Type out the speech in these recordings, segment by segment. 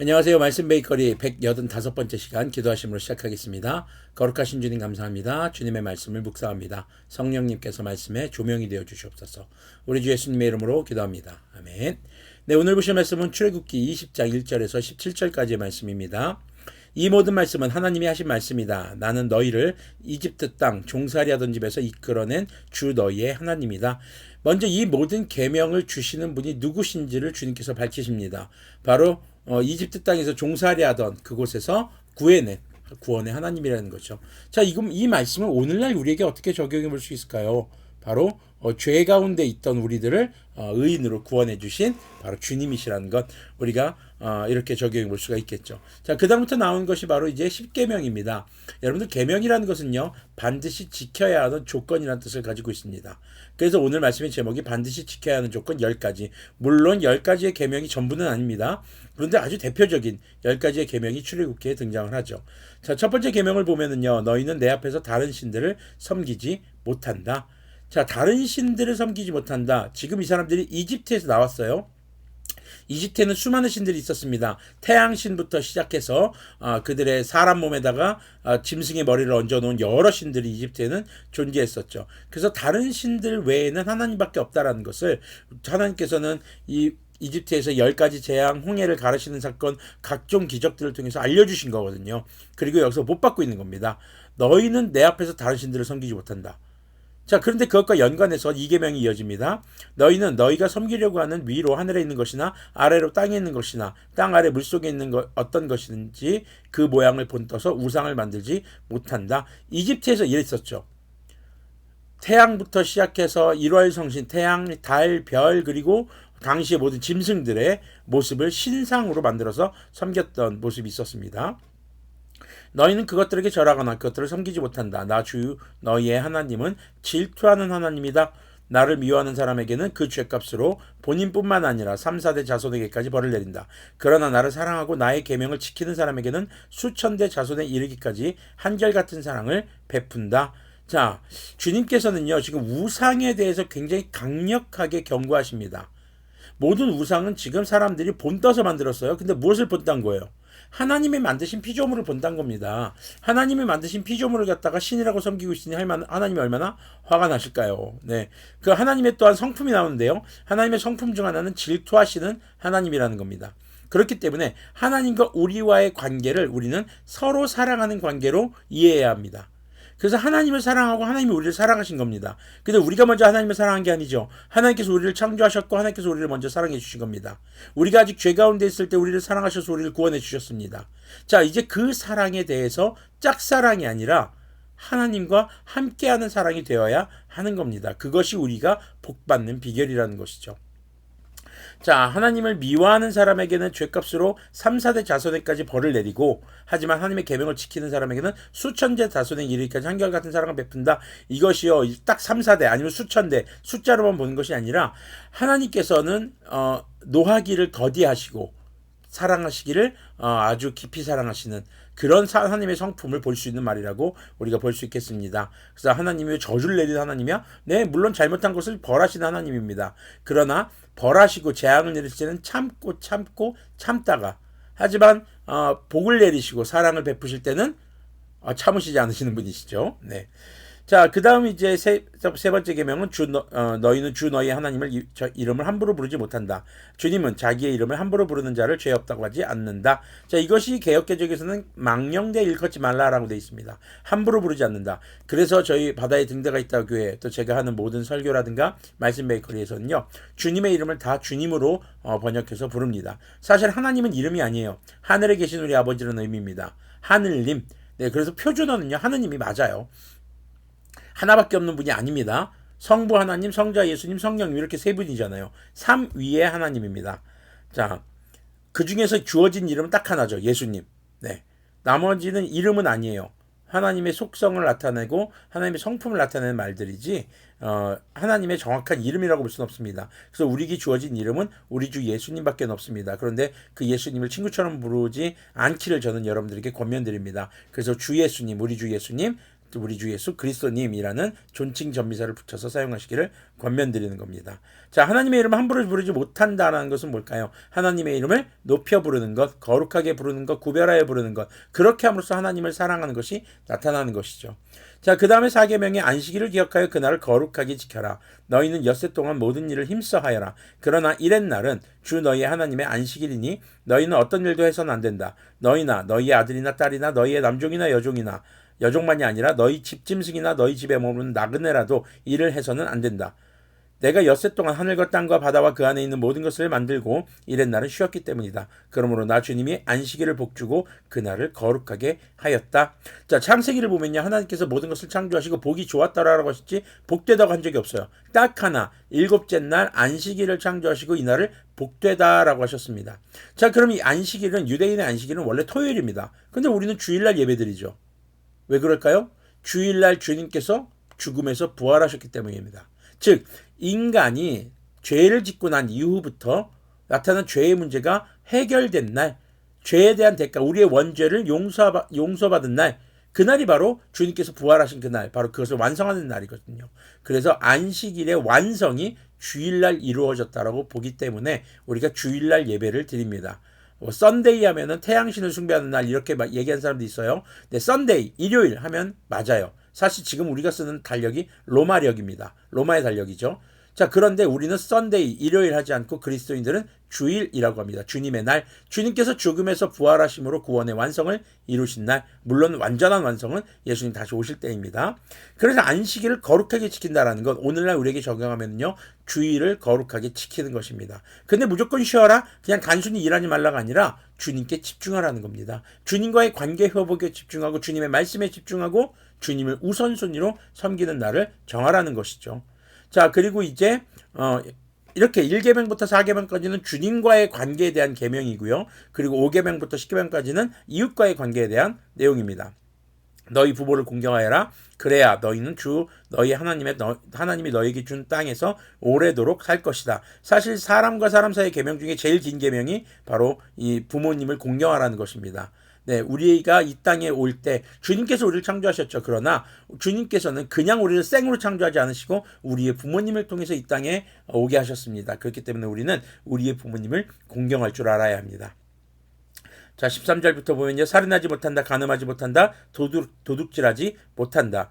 안녕하세요. 말씀 베이커리 185번째 시간 기도하심으로 시작하겠습니다. 거룩하신 주님 감사합니다. 주님의 말씀을 묵상합니다. 성령님께서 말씀에 조명이 되어 주시옵소서. 우리 주 예수님의 이름으로 기도합니다. 아멘. 네, 오늘 보실 말씀은 출애굽기 20장 1절에서 17절까지의 말씀입니다. 이 모든 말씀은 하나님이 하신 말씀이다. 나는 너희를 이집트 땅 종살이하던 집에서 이끌어낸 주 너희의 하나님이다. 먼저 이 모든 계명을 주시는 분이 누구신지를 주님께서 밝히십니다. 바로 이집트 땅에서 종살이하던 그곳에서 구원의 하나님이라는 거죠. 자, 이 말씀을 오늘날 우리에게 어떻게 적용해 볼 수 있을까요? 바로 죄 가운데 있던 우리들을 의인으로 구원해 주신 바로 주님이시라는 것 우리가 이렇게 적용해 볼 수가 있겠죠. 자, 그다음부터 나온 것이 바로 이제 십계명입니다. 여러분들 계명이라는 것은요 반드시 지켜야 하는 조건이라는 뜻을 가지고 있습니다. 그래서 오늘 말씀의 제목이 반드시 지켜야 하는 조건 10가지. 물론 10가지의 계명이 전부는 아닙니다. 그런데 아주 대표적인 10가지의 계명이 출애굽기에 등장을 하죠. 자, 첫 번째 계명을 보면은요 너희는 내 앞에서 다른 신들을 섬기지 못한다. 자, 다른 신들을 섬기지 못한다. 지금 이 사람들이 이집트에서 나왔어요. 이집트에는 수많은 신들이 있었습니다. 태양신부터 시작해서 그들의 사람 몸에다가 짐승의 머리를 얹어놓은 여러 신들이 이집트에는 존재했었죠. 그래서 다른 신들 외에는 하나님밖에 없다라는 것을 하나님께서는 이집트에서 10가지 재앙, 홍해를 가르치는 사건, 각종 기적들을 통해서 알려주신 거거든요. 그리고 여기서 못 받고 있는 겁니다. 너희는 내 앞에서 다른 신들을 섬기지 못한다. 자, 그런데 그것과 연관해서 이 계명이 이어집니다. 너희는 너희가 섬기려고 하는 위로 하늘에 있는 것이나 아래로 땅에 있는 것이나 땅 아래 물속에 있는 어떤 것인지 그 모양을 본떠서 우상을 만들지 못한다. 이집트에서 이랬었죠. 태양부터 시작해서 일월성신, 태양, 달, 별 그리고 당시의 모든 짐승들의 모습을 신상으로 만들어서 섬겼던 모습이 있었습니다. 너희는 그것들에게 절하거나 그것들을 섬기지 못한다. 나 주 너희의 하나님은 질투하는 하나님이다. 나를 미워하는 사람에게는 그 죄값으로 본인뿐만 아니라 3, 4대 자손에게까지 벌을 내린다. 그러나 나를 사랑하고 나의 계명을 지키는 사람에게는 수천 대 자손에 이르기까지 한결같은 사랑을 베푼다. 자, 주님께서는요 지금 우상에 대해서 굉장히 강력하게 경고하십니다. 모든 우상은 지금 사람들이 본떠서 만들었어요. 근데 무엇을 본딴 거예요? 하나님이 만드신 피조물을 본딴 겁니다. 하나님이 만드신 피조물을 갖다가 신이라고 섬기고 있으니 하나님이 얼마나 화가 나실까요? 네, 그 하나님의 또한 성품이 나오는데요. 하나님의 성품 중 하나는 질투하시는 하나님이라는 겁니다. 그렇기 때문에 하나님과 우리와의 관계를 우리는 서로 사랑하는 관계로 이해해야 합니다. 그래서 하나님을 사랑하고 하나님이 우리를 사랑하신 겁니다. 근데 우리가 먼저 하나님을 사랑한 게 아니죠. 하나님께서 우리를 창조하셨고 하나님께서 우리를 먼저 사랑해 주신 겁니다. 우리가 아직 죄 가운데 있을 때 우리를 사랑하셔서 우리를 구원해 주셨습니다. 자, 이제 그 사랑에 대해서 짝사랑이 아니라 하나님과 함께하는 사랑이 되어야 하는 겁니다. 그것이 우리가 복받는 비결이라는 것이죠. 자, 하나님을 미워하는 사람에게는 죄값으로 3, 4대 자손에까지 벌을 내리고 하지만 하나님의 계명을 지키는 사람에게는 수천대 자손에 이르기까지 한결같은 사랑을 베푼다. 이것이요 딱 3, 4대 아니면 수천대 숫자로만 보는 것이 아니라 하나님께서는 노하기를 더디하시고 사랑하시기를 아주 깊이 사랑하시는 그런 하나님의 성품을 볼 수 있는 말이라고 우리가 볼 수 있겠습니다. 그래서 하나님이 저주를 내리는 하나님이야? 네, 물론 잘못한 것을 벌하시는 하나님입니다. 그러나 벌하시고 재앙을 내릴 때는 참고 참다가 하지만 복을 내리시고 사랑을 베푸실 때는 참으시지 않으시는 분이시죠. 네. 자, 그 다음 이제 세 번째 계명은 너희는 주 너희 하나님을 이름을 함부로 부르지 못한다. 주님은 자기의 이름을 함부로 부르는 자를 죄 없다고 하지 않는다. 자, 이것이 개역개정에서는 망령되 일컫지 말라라고 되어 있습니다. 함부로 부르지 않는다. 그래서 저희 바다에 등대가 있다 교회 또 제가 하는 모든 설교라든가 말씀 베이커리에서는요 주님의 이름을 다 주님으로 번역해서 부릅니다. 사실 하나님은 이름이 아니에요. 하늘에 계신 우리 아버지라는 의미입니다. 하늘님. 네, 그래서 표준어는요 하느님이 맞아요. 하나밖에 없는 분이 아닙니다. 성부 하나님, 성자 예수님, 성령님 이렇게 세 분이잖아요. 삼위의 하나님입니다. 자, 그 중에서 주어진 이름은 딱 하나죠. 예수님. 네, 나머지는 이름은 아니에요. 하나님의 속성을 나타내고 하나님의 성품을 나타내는 말들이지 하나님의 정확한 이름이라고 볼 수는 없습니다. 그래서 우리에게 주어진 이름은 우리 주 예수님밖에 없습니다. 그런데 그 예수님을 친구처럼 부르지 않기를 저는 여러분들에게 권면드립니다. 그래서 주 예수님, 우리 주 예수님 우리 주 예수 그리스도님이라는 존칭 전미사를 붙여서 사용하시기를 권면드리는 겁니다. 자, 하나님의 이름을 함부로 부르지 못한다라는 것은 뭘까요? 하나님의 이름을 높여 부르는 것, 거룩하게 부르는 것, 구별하여 부르는 것, 그렇게 함으로써 하나님을 사랑하는 것이 나타나는 것이죠. 자, 그 다음에 4계명의 안식일을 기억하여 그날을 거룩하게 지켜라. 너희는 엿새 동안 모든 일을 힘써 하여라. 그러나 이렛날은 주 너희의 하나님의 안식일이니 너희는 어떤 일도 해서는 안 된다. 너희나 너희의 아들이나 딸이나 너희의 남종이나 여종이나 여종만이 아니라 너희 집짐승이나 너희 집에 머무는 나그네라도 일을 해서는 안 된다. 내가 엿새 동안 하늘과 땅과 바다와 그 안에 있는 모든 것을 만들고 이렛날은 쉬었기 때문이다. 그러므로 나 주님이 안식일을 복주고 그날을 거룩하게 하였다. 자, 창세기를 보면요, 하나님께서 모든 것을 창조하시고 보기 좋았다라고 하셨지 복되다고 한 적이 없어요. 딱 하나, 일곱째 날 안식일을 창조하시고 이날을 복되다라고 하셨습니다. 자, 그럼 이 안식일은, 유대인의 안식일은 원래 토요일입니다. 근데 우리는 주일날 예배드리죠. 왜 그럴까요? 주일날 주님께서 죽음에서 부활하셨기 때문입니다. 즉, 인간이 죄를 짓고 난 이후부터 나타난 죄의 문제가 해결된 날, 죄에 대한 대가, 우리의 원죄를 용서받은 날, 그날이 바로 주님께서 부활하신 그날, 바로 그것을 완성하는 날이거든요. 그래서 안식일의 완성이 주일날 이루어졌다라고 보기 때문에 우리가 주일날 예배를 드립니다. 썬데이 하면은 태양신을 숭배하는 날, 이렇게 얘기하는 사람도 있어요. 근데 썬데이, 일요일 하면 맞아요. 사실 지금 우리가 쓰는 달력이 로마력입니다. 로마의 달력이죠. 자, 그런데 우리는 썬데이, 일요일 하지 않고 그리스도인들은 주일이라고 합니다. 주님의 날, 주님께서 죽음에서 부활하심으로 구원의 완성을 이루신 날, 물론 완전한 완성은 예수님 다시 오실 때입니다. 그래서 안식일을 거룩하게 지킨다라는 것, 오늘날 우리에게 적용하면요, 주일을 거룩하게 지키는 것입니다. 근데 무조건 쉬어라, 그냥 단순히 일하지 말라가 아니라 주님께 집중하라는 겁니다. 주님과의 관계 회복에 집중하고 주님의 말씀에 집중하고 주님을 우선순위로 섬기는 날을 정하라는 것이죠. 자, 그리고 이제 이렇게 1계명부터 4계명까지는 주님과의 관계에 대한 계명이고요. 그리고 5계명부터 10계명까지는 이웃과의 관계에 대한 내용입니다. 너희 부모를 공경하여라. 그래야 너희는 너희 하나님이 너희에게 준 땅에서 오래도록 살 것이다. 사실 사람과 사람 사이의 계명 중에 제일 긴 계명이 바로 이 부모님을 공경하라는 것입니다. 네, 우리가 이 땅에 올 때 주님께서 우리를 창조하셨죠. 그러나 주님께서는 그냥 우리를 생으로 창조하지 않으시고 우리의 부모님을 통해서 이 땅에 오게 하셨습니다. 그렇기 때문에 우리는 우리의 부모님을 공경할 줄 알아야 합니다. 자, 13절부터 보면요, 살인하지 못한다, 간음하지 못한다, 도둑질하지 못한다.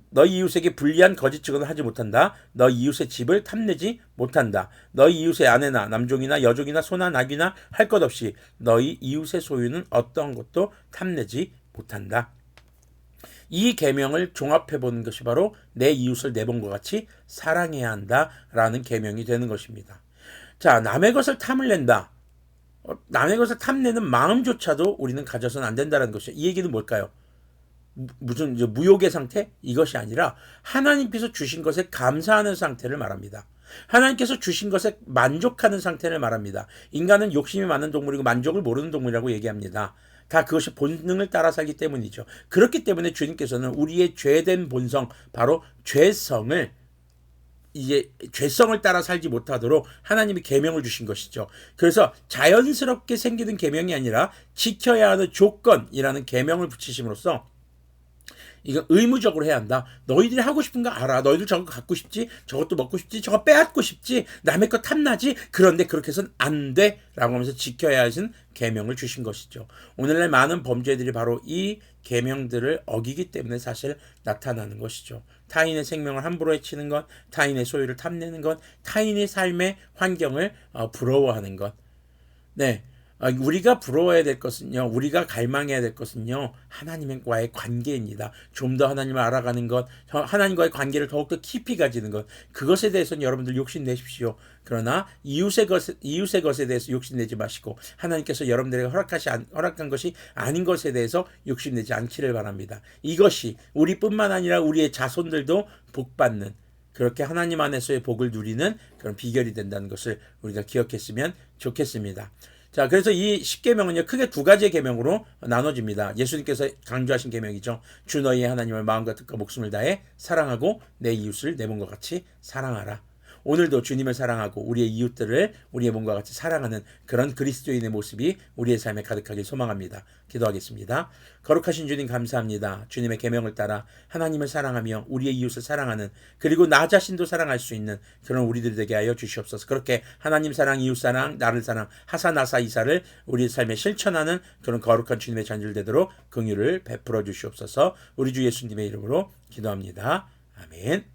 너희 이웃에게 불리한 거짓 증언을 하지 못한다. 너희 이웃의 집을 탐내지 못한다. 너희 이웃의 아내나 남종이나 여종이나 소나 낙이나 할 것 없이 너희 이웃의 소유는 어떤 것도 탐내지 못한다. 이 계명을 종합해 보는 것이 바로 내 이웃을 내 몸과 같이 사랑해야 한다라는 계명이 되는 것입니다. 자, 남의 것을 탐을 낸다. 남의 것을 탐내는 마음조차도 우리는 가져서는 안 된다는 것이죠. 이 얘기는 뭘까요? 무슨 무욕의 상태? 이것이 아니라 하나님께서 주신 것에 감사하는 상태를 말합니다. 하나님께서 주신 것에 만족하는 상태를 말합니다. 인간은 욕심이 많은 동물이고 만족을 모르는 동물이라고 얘기합니다. 다 그것이 본능을 따라 살기 때문이죠. 그렇기 때문에 주님께서는 우리의 죄된 본성, 바로 죄성을 따라 살지 못하도록 하나님이 계명을 주신 것이죠. 그래서 자연스럽게 생기는 계명이 아니라 지켜야 하는 조건이라는 계명을 붙이심으로써 이건 의무적으로 해야 한다. 너희들이 하고 싶은 거 알아. 너희들 저거 갖고 싶지, 저것도 먹고 싶지, 저거 빼앗고 싶지, 남의 거 탐나지. 그런데 그렇게 해서는 안 돼 라고 하면서 지켜야 하신 계명을 주신 것이죠. 오늘날 많은 범죄들이 바로 이 계명들을 어기기 때문에 사실 나타나는 것이죠. 타인의 생명을 함부로 해치는 것, 타인의 소유를 탐내는 것, 타인의 삶의 환경을 부러워하는 것. 네, 우리가 부러워해야 될 것은요, 우리가 갈망해야 될 것은요, 하나님과의 관계입니다. 좀 더 하나님을 알아가는 것, 하나님과의 관계를 더욱더 깊이 가지는 것, 그것에 대해서는 여러분들 욕심내십시오. 그러나 이웃의 것에 대해서 욕심내지 마시고 하나님께서 여러분들에게 허락한 것이 아닌 것에 대해서 욕심내지 않기를 바랍니다. 이것이 우리뿐만 아니라 우리의 자손들도 복받는, 그렇게 하나님 안에서의 복을 누리는 그런 비결이 된다는 것을 우리가 기억했으면 좋겠습니다. 자, 그래서 이 10계명은요, 크게 두 가지의 계명으로 나눠집니다. 예수님께서 강조하신 계명이죠. 주 너희의 하나님을 마음과 뜻과 목숨을 다해 사랑하고 내 이웃을 내 몸과 같이 사랑하라. 오늘도 주님을 사랑하고 우리의 이웃들을 우리의 몸과 같이 사랑하는 그런 그리스도인의 모습이 우리의 삶에 가득하길 소망합니다. 기도하겠습니다. 거룩하신 주님 감사합니다. 주님의 계명을 따라 하나님을 사랑하며 우리의 이웃을 사랑하는, 그리고 나 자신도 사랑할 수 있는 그런 우리들이 되게 하여 주시옵소서. 그렇게 하나님 사랑, 이웃 사랑, 나를 사랑, 하사나사 이사를 우리의 삶에 실천하는 그런 거룩한 주님의 자녀들 되도록 긍휼을 베풀어 주시옵소서. 우리 주 예수님의 이름으로 기도합니다. 아멘.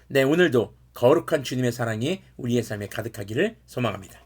네, 오늘도 거룩한 주님의 사랑이 우리의 삶에 가득하기를 소망합니다.